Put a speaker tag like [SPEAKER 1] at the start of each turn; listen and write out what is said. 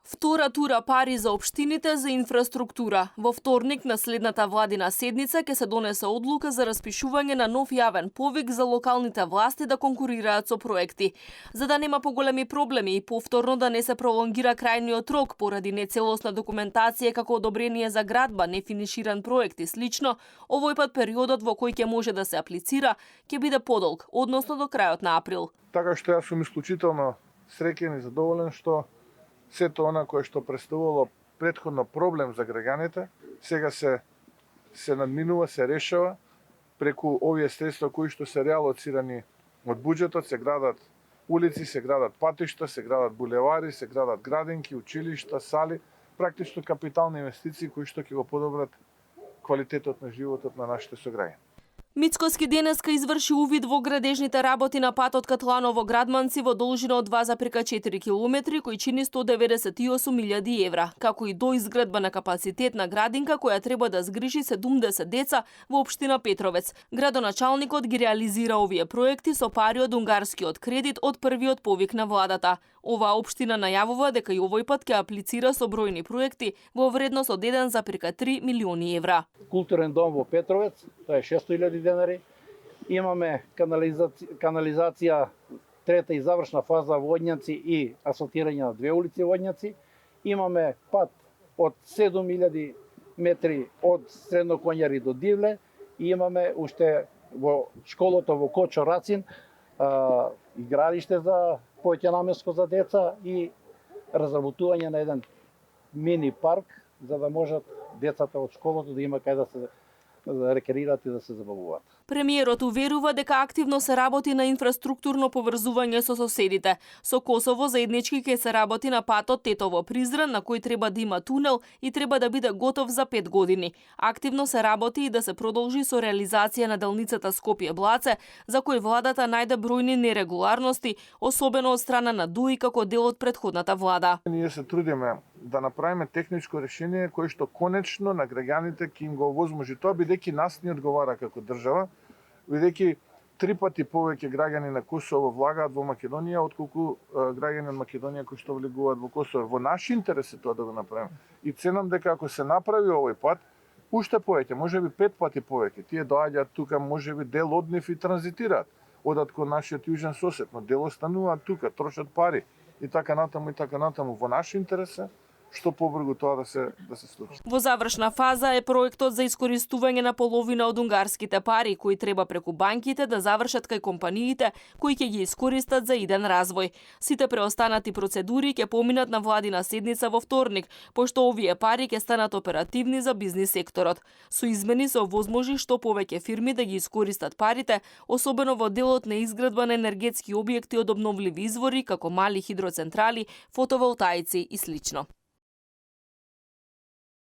[SPEAKER 1] Втора тура пари за општините за инфраструктура. Во вторник на следната владина седница ќе се донесе одлука за распишување на нов јавен повик за локалните власти да конкурираат со проекти. За да нема поголеми проблеми и повторно да не се пролонгира крајниот рок поради нецелосна документација како одобрение за градба, нефиниширан проект и слично, овој пат периодот во кој ќе може да се аплицира ќе биде подолг, односно до крајот на април.
[SPEAKER 2] Така што јас сум исклучително среќен и задоволен што сето она кое што представувало претходно проблем за граѓаните, сега се надминува, се решава преку овие средства кои што се реалоцирани од буџетот, се градат улици, се градат патишта, се градат булевари, се градат градинки, училишта, сали, практично капитални инвестиции кои што ќе го подобрат квалитетот на животот на нашите сограѓани.
[SPEAKER 1] Мицкоски денеска изврши увид во градежните работи на патот Катланово-Градманци во должина од 2,4 километри, кој чини 198.000 евра, како и до изградба на капацитет на градинка која треба да згрижи 70 деца во општина Петровец. Градоначалникот ги реализира овие проекти со пари од унгарскиот кредит од првиот повик на владата. Оваа општина најавува дека и овој пат ќе аплицира со бројни проекти во вредност од 1,3 милиони евра.
[SPEAKER 3] Културен дом во Петровец, тоа е 600.000 денари. Имаме канализација трета и завршна фаза Водњаци и асфалтирање на 2 улици Водњаци. Имаме пат од 7.000 метри од Средно Конјари до Дивле и имаме уште во школото во Кочо Рацин игралиште за поеќенамеско за деца и разработување на еден мини парк за да можат децата од школото да има кај да се рекреираат и да се забавуваат.
[SPEAKER 1] Премиерот уверува дека активно се работи на инфраструктурно поврзување со соседите. Со Косово заеднички ќе се работи на патот Тетово-Призрен, на кој треба да има тунел и треба да биде готов за 5 години. Активно се работи и да се продолжи со реализација на делницата Скопје-Блаце, за кој владата најде бројни нерегуларности, особено од страна на ДУИ како дел од претходната влада.
[SPEAKER 2] Ние се трудиме да направиме техничко решение кое што конечно на граѓаните ќе им го овозможи тоа, бидејќи нас ни одговара како држава, бидејќи 3 пати повеќе граѓани на Косово влагаат во Македонија отколку граѓани од Македонија кои што влегуваат во Косово. Во наш интерес е тоа да го направиме. И ценам дека ако се направи овој пат, уште повеќе, можеби 5 пати повеќе. Тие доаѓаат тука, можеби дел од нив и транзитираат. Одат кон нашиот јужен сосед, но дел остануваат тука, трошат пари и така натаму во наш интерес е што побрзо тоа да се случи.
[SPEAKER 1] Во завршна фаза е проектот за искористување на половина од унгарските пари кои треба преку банките да завршат кај компаниите кои ќе ги искористат за иден развој. Сите преостанати процедури ќе поминат на владина седница во вторник, пошто овие пари ќе станат оперативни за бизнис секторот. Со измени се овозможи што повеќе фирми да ги искористат парите, особено во делот на изградба на енергетски објекти од обновливи извори како мали хидроцентрали, фотоволтаици и слично.